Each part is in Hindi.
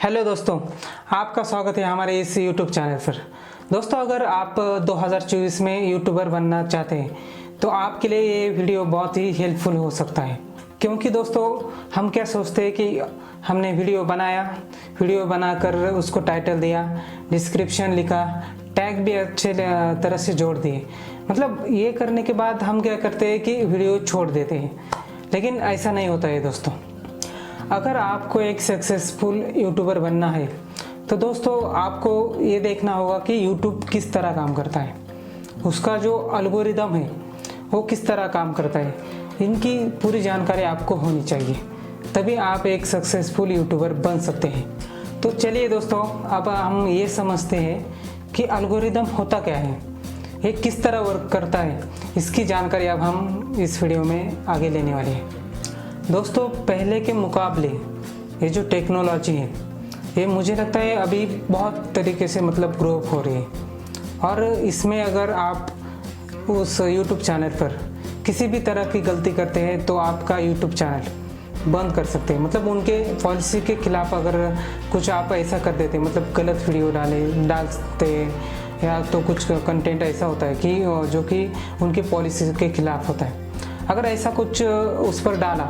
हेलो दोस्तों, आपका स्वागत है हमारे इस यूट्यूब चैनल पर। दोस्तों, अगर आप 2024 में यूट्यूबर बनना चाहते हैं तो आपके लिए ये वीडियो बहुत ही हेल्पफुल हो सकता है। क्योंकि दोस्तों, हम क्या सोचते हैं कि हमने वीडियो बनाकर उसको टाइटल दिया, डिस्क्रिप्शन लिखा, टैग भी अच्छे तरह से जोड़ दिए। मतलब ये करने के बाद हम क्या करते हैं कि वीडियो छोड़ देते हैं, लेकिन ऐसा नहीं होता है दोस्तों। अगर आपको एक सक्सेसफुल यूट्यूबर बनना है तो दोस्तों आपको ये देखना होगा कि यूट्यूब किस तरह काम करता है, उसका जो एल्गोरिदम है वो किस तरह काम करता है, इनकी पूरी जानकारी आपको होनी चाहिए, तभी आप एक सक्सेसफुल यूट्यूबर बन सकते हैं। तो चलिए दोस्तों, अब हम ये समझते हैं कि एल्गोरिदम होता क्या है, ये किस तरह वर्क करता है, इसकी जानकारी अब हम इस वीडियो में आगे लेने वाले हैं। दोस्तों, पहले के मुकाबले ये जो टेक्नोलॉजी है ये मुझे लगता है अभी बहुत तरीके से ग्रो हो रही है। और इसमें अगर आप उस YouTube चैनल पर किसी भी तरह की गलती करते हैं तो आपका YouTube चैनल बंद कर सकते हैं। उनके पॉलिसी के खिलाफ अगर कुछ आप ऐसा कर देते, गलत वीडियो डालते या तो कुछ कंटेंट ऐसा होता है कि जो कि उनकी पॉलिसी के खिलाफ होता है, अगर ऐसा कुछ उस पर डाला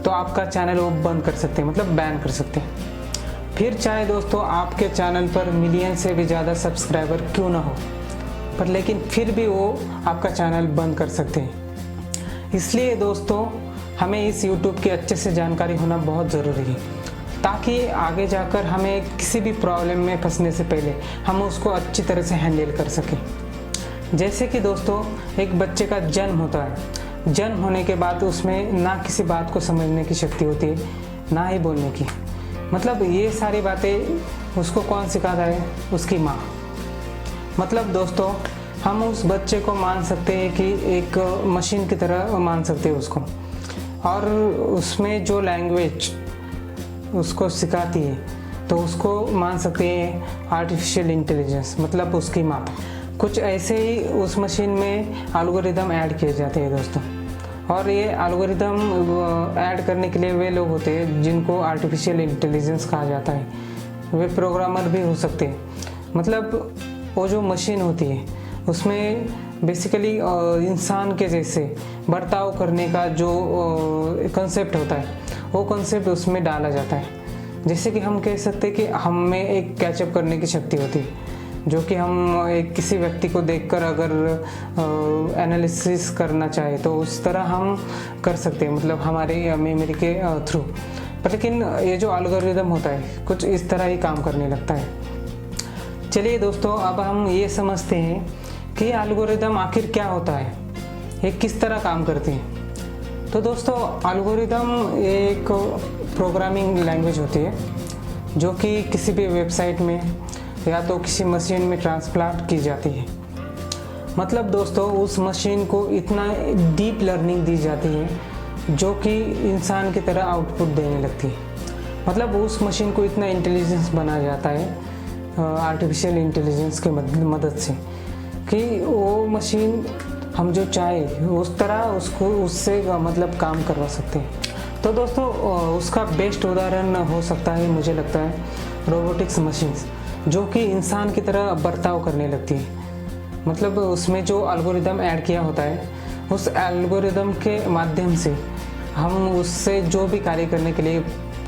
तो आपका चैनल वो बंद कर सकते हैं, बैन कर सकते हैं। फिर चाहे दोस्तों आपके चैनल पर मिलियन से भी ज़्यादा सब्सक्राइबर क्यों ना हो, पर लेकिन फिर भी वो आपका चैनल बंद कर सकते हैं। इसलिए दोस्तों हमें इस YouTube की अच्छे से जानकारी होना बहुत ज़रूरी है, ताकि आगे जाकर हमें किसी भी प्रॉब्लम में फंसने से पहले हम उसको अच्छी तरह से हैंडल कर सकें। जैसे कि दोस्तों एक बच्चे का जन्म होता है, जन्म होने के बाद उसमें ना किसी बात को समझने की शक्ति होती है, ना ही बोलने की। ये सारी बातें उसको कौन सिखाता है? उसकी माँ। दोस्तों हम उस बच्चे को मान सकते हैं कि एक मशीन की तरह मान सकते हैं उसको, और उसमें जो लैंग्वेज उसको सिखाती है तो उसको मान सकते हैं आर्टिफिशियल इंटेलिजेंस, उसकी माँ। कुछ ऐसे ही उस मशीन में एल्गोरिदम ऐड किए जाते हैं दोस्तों, और ये एल्गोरिदम ऐड करने के लिए वे लोग होते हैं जिनको आर्टिफिशियल इंटेलिजेंस कहा जाता है। वे प्रोग्रामर भी हो सकते हैं। वो जो मशीन होती है उसमें बेसिकली इंसान के जैसे बर्ताव करने का जो कंसेप्ट होता है वो कंसेप्ट उसमें डाला जाता है। जैसे कि हम कह सकते हैं कि हम में एक कैचअप करने की शक्ति होती है, जो कि हम एक किसी व्यक्ति को देखकर अगर एनालिसिस करना चाहे तो उस तरह हम कर सकते हैं, हमारे मेमोरी के थ्रू। पर लेकिन ये जो एल्गोरिदम होता है कुछ इस तरह ही काम करने लगता है। चलिए दोस्तों, अब हम ये समझते हैं कि एल्गोरिदम आखिर क्या होता है, ये किस तरह काम करते हैं। तो दोस्तों एल्गोरिदम एक प्रोग्रामिंग लैंग्वेज होती है जो कि किसी भी वेबसाइट में या तो किसी मशीन में ट्रांसप्लांट की जाती है। दोस्तों उस मशीन को इतना डीप लर्निंग दी जाती है जो कि इंसान की तरह आउटपुट देने लगती है। उस मशीन को इतना इंटेलिजेंस बनाया जाता है आर्टिफिशियल इंटेलिजेंस के मदद से कि वो मशीन हम जो चाहे उस तरह उससे काम करवा सकते हैं। तो दोस्तों उसका बेस्ट उदाहरण हो सकता है, मुझे लगता है, रोबोटिक्स मशीन्स, जो कि इंसान की तरह बर्ताव करने लगती है। उसमें जो एल्गोरिदम ऐड किया होता है उस एल्गोरिदम के माध्यम से हम उससे जो भी कार्य करने के लिए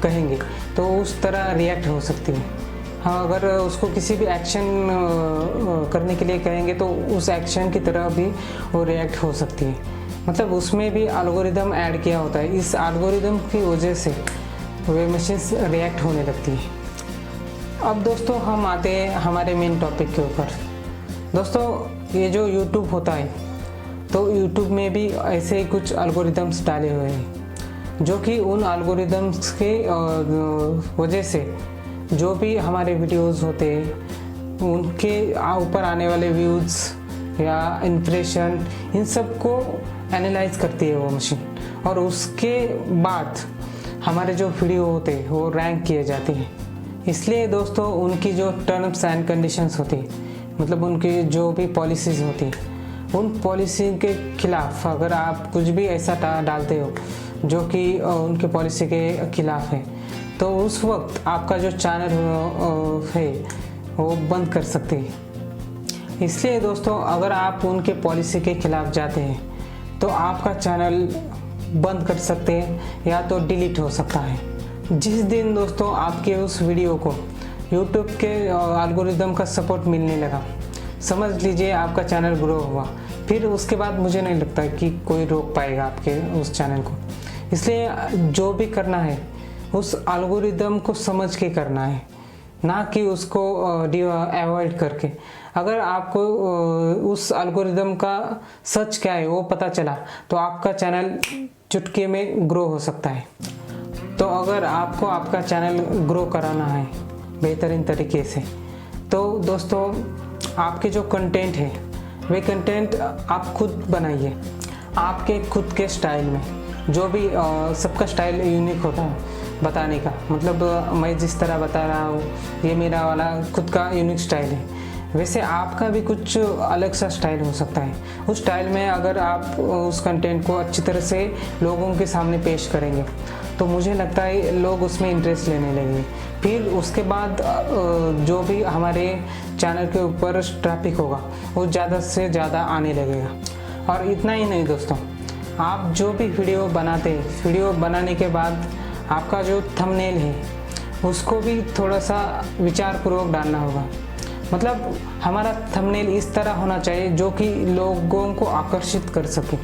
कहेंगे तो उस तरह रिएक्ट हो सकती है। हाँ, अगर उसको किसी भी एक्शन करने के लिए कहेंगे तो उस एक्शन की तरह भी वो रिएक्ट हो सकती है। उसमें भी एल्गोरिदम ऐड किया होता है, इस एल्गोरिदम की वजह से वे मशीन्स रिएक्ट होने लगती है। अब दोस्तों हम आते हैं हमारे मेन टॉपिक के ऊपर। दोस्तों ये जो YouTube होता है तो YouTube में भी ऐसे ही कुछ एल्गोरिदम्स डाले हुए हैं, जो कि उन एल्गोरिदम्स के वजह से जो भी हमारे वीडियोस होते हैं उनके ऊपर आने वाले व्यूज़ या इम्प्रेशन, इन सब को एनालाइज करती है वो मशीन, और उसके बाद हमारे जो वीडियो होते हैं वो रैंक किए जाते हैं। इसलिए दोस्तों उनकी जो टर्म्स एंड कंडीशंस होती है, उनकी जो भी पॉलिसीज़ होती है, उन पॉलिसी के खिलाफ अगर आप कुछ भी ऐसा डालते हो जो कि उनकी पॉलिसी के खिलाफ है तो उस वक्त आपका जो चैनल है वो बंद कर सकते हैं। इसलिए दोस्तों अगर आप उनके पॉलिसी के खिलाफ जाते हैं तो आपका चैनल बंद कर सकते हैं या तो डिलीट हो सकता है। जिस दिन दोस्तों आपके उस वीडियो को यूट्यूब के एल्गोरिदम का सपोर्ट मिलने लगा, समझ लीजिए आपका चैनल ग्रो हुआ, फिर उसके बाद मुझे नहीं लगता कि कोई रोक पाएगा आपके उस चैनल को। इसलिए जो भी करना है उस एल्गोरिदम को समझ के करना है, ना कि उसको अवॉइड करके। अगर आपको उस एल्गोरिदम का सच क्या है वो पता चला तो आपका चैनल चुटकी में ग्रो हो सकता है। तो अगर आपको आपका चैनल ग्रो कराना है बेहतरीन तरीके से, तो दोस्तों आपके जो कंटेंट है वे कंटेंट आप खुद बनाइए आपके खुद के स्टाइल में। जो भी सबका स्टाइल यूनिक होता है बताने का, मतलब मैं जिस तरह बता रहा हूँ ये मेरा वाला खुद का यूनिक स्टाइल है, वैसे आपका भी कुछ अलग सा स्टाइल हो सकता है। उस स्टाइल में अगर आप उस कंटेंट को अच्छी तरह से लोगों के सामने पेश करेंगे तो मुझे लगता है लोग उसमें इंटरेस्ट लेने लगेंगे। फिर उसके बाद जो भी हमारे चैनल के ऊपर ट्रैफिक होगा वो ज़्यादा से ज़्यादा आने लगेगा। और इतना ही नहीं दोस्तों, आप जो भी वीडियो बनाते हैं, वीडियो बनाने के बाद आपका जो थंबनेल है उसको भी थोड़ा सा विचारपूर्वक डालना होगा। मतलब हमारा थंबनेल इस तरह होना चाहिए जो कि लोगों को आकर्षित कर सके,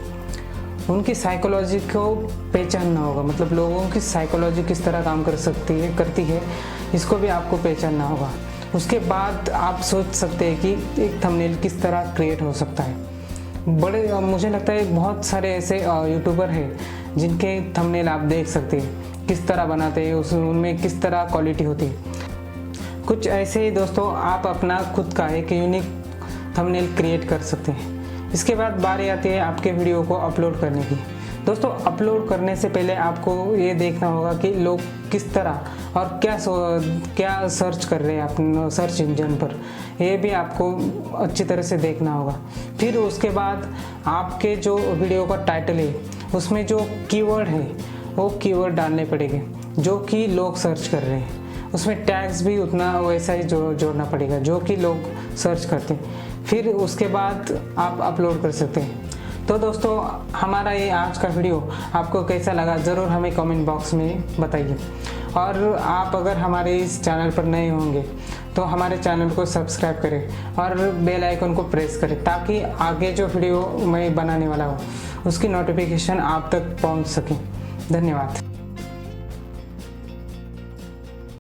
उनकी साइकोलॉजी को पहचानना होगा। मतलब लोगों की साइकोलॉजी किस तरह काम करती है इसको भी आपको पहचानना होगा। उसके बाद आप सोच सकते हैं कि एक थंबनेल किस तरह क्रिएट हो सकता है। मुझे लगता है बहुत सारे ऐसे यूट्यूबर हैं जिनके थंबनेल आप देख सकते हैं किस तरह बनाते हैं, उनमें किस तरह क्वालिटी होती है। कुछ ऐसे ही दोस्तों आप अपना खुद का एक यूनिक थंबनेल क्रिएट कर सकते हैं। इसके बाद बारी आती है आपके वीडियो को अपलोड करने की। दोस्तों अपलोड करने से पहले आपको ये देखना होगा कि लोग किस तरह और क्या सर्च कर रहे हैं अपने सर्च इंजन पर, ये भी आपको अच्छी तरह से देखना होगा। फिर उसके बाद आपके जो वीडियो का टाइटल है उसमें जो कीवर्ड है वो कीवर्ड डालने पड़ेंगे जो कि लोग सर्च कर रहे हैं। उसमें टैग्स भी उतना वैसा ही जोड़ना पड़ेगा जो कि लोग सर्च करते हैं। फिर उसके बाद आप अपलोड कर सकते हैं। तो दोस्तों हमारा ये आज का वीडियो आपको कैसा लगा ज़रूर हमें कमेंट बॉक्स में बताइए। और आप अगर हमारे इस चैनल पर नए होंगे तो हमारे चैनल को सब्सक्राइब करें और बेल आइकन को प्रेस करें ताकि आगे जो वीडियो मैं बनाने वाला हूँ उसकी नोटिफिकेशन आप तक पहुँच सके। धन्यवाद।